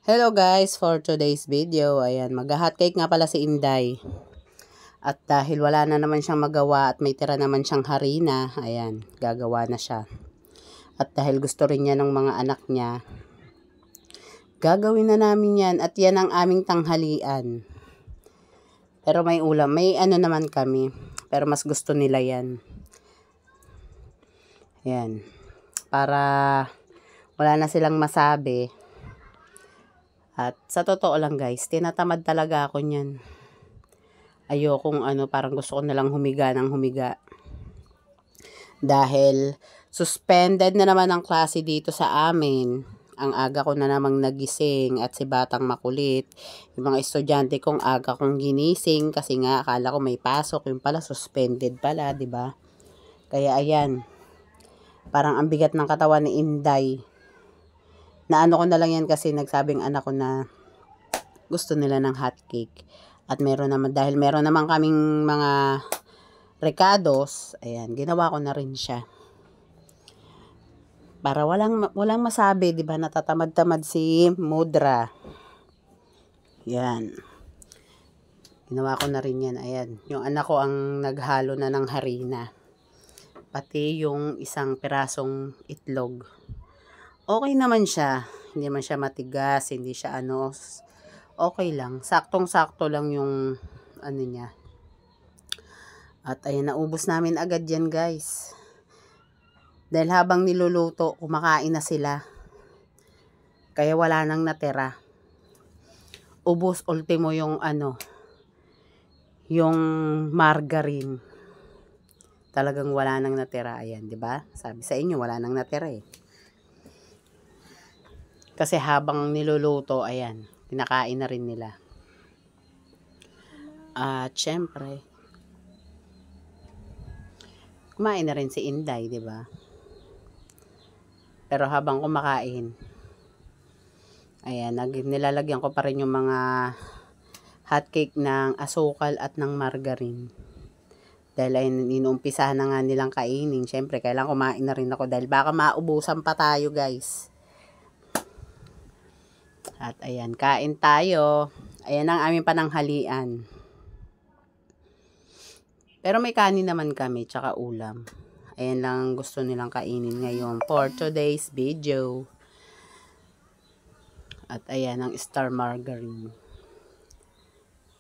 Hello guys, for today's video, ayan, mag-hot cake nga pala si Inday. At dahil wala na naman siyang magawa at may tira naman siyang harina, ayan, gagawa na siya. At dahil gusto rin niya ng mga anak niya, gagawin na namin yan at yan ang aming tanghalian. Pero may ulam, may ano naman kami, pero mas gusto nila yan. Ayan, para wala na silang masabi. At sa totoo lang guys, tinatamad talaga ako niyan. Ayokong parang gusto ko na lang humiga ng humiga. Dahil suspended na naman ang klase dito sa amin. Ang aga ko na namang nagising at si Batang Makulit. Yung mga estudyante kong aga kong ginising kasi nga akala ko may pasok. Yung pala suspended pala, 'di ba? Kaya ayan, parang ang bigat ng katawan ni Inday. Naano ko na lang yan kasi nagsabing anak ko na gusto nila ng hot cake. At meron naman, dahil meron naman kaming mga recados, ayan, ginawa ko na rin siya. Para walang masabi, 'di ba? Natatamad-tamad si Mudra. Yan. Ginawa ko na rin yan, ayan. Yung anak ko ang naghalo na ng harina. Pati yung isang pirasong itlog. Okay naman siya. Hindi man siya matigas, hindi siya okay lang. Saktong-sakto lang yung niya. At ayan, naubos namin agad yan guys. Dahil habang niluluto, kumakain na sila. Kaya wala nang natira. Ubos ultimo yung yung margarine. Talagang wala nang natira. Ayan, 'di ba? Sabi sa inyo, wala nang natira eh. Kasi habang niluluto, ayan, kinakain na rin nila. At syempre, kumain na rin si Inday, 'di ba? Pero habang kumakain, ayan, nilalagyan ko pa rin yung mga hot cake ng asukal at ng margarine. Dahil ay inuumpisahan na nga nilang kainin. Syempre, kailangan kumain na rin ako dahil baka maubusan pa tayo, guys. At ayan, kain tayo. Ayan ang aming pananghalian. Pero may kanin naman kami, tsaka ulam. Ayan lang gusto nilang kainin ngayon for today's video. At ayan ang star margarine.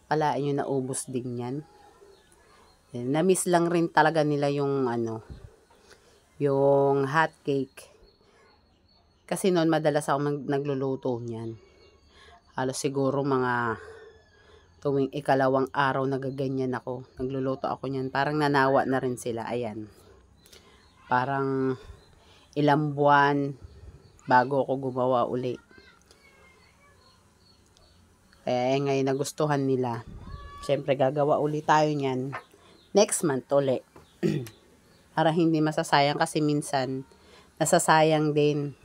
Palain nyo, naubos din yan. Ayan, na-miss lang rin talaga nila yung yung hot cake. Kasi noon madalas ako nagluluto niyan. Halos siguro mga tuwing ikalawang araw nagaganyan ako. Nagluluto ako niyan. Parang nanawa na rin sila. Ayan. Parang ilang buwan bago ako gumawa uli. Kaya ngayon nagustuhan nila. Siyempre gagawa uli tayo niyan next month uli. Para hindi masasayang kasi minsan nasasayang din,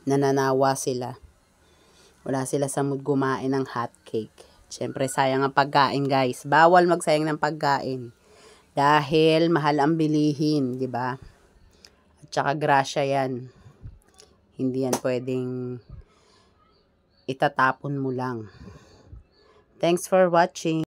nananawa sila. Wala sila sa mood kumain ng hot cake. Siyempre sayang ang pagkain guys. Bawal magsayang ng pagkain. Dahil mahal ang bilihin, di ba? At saka grasya yan. Hindi yan pwedeng itatapon mo lang. Thanks for watching.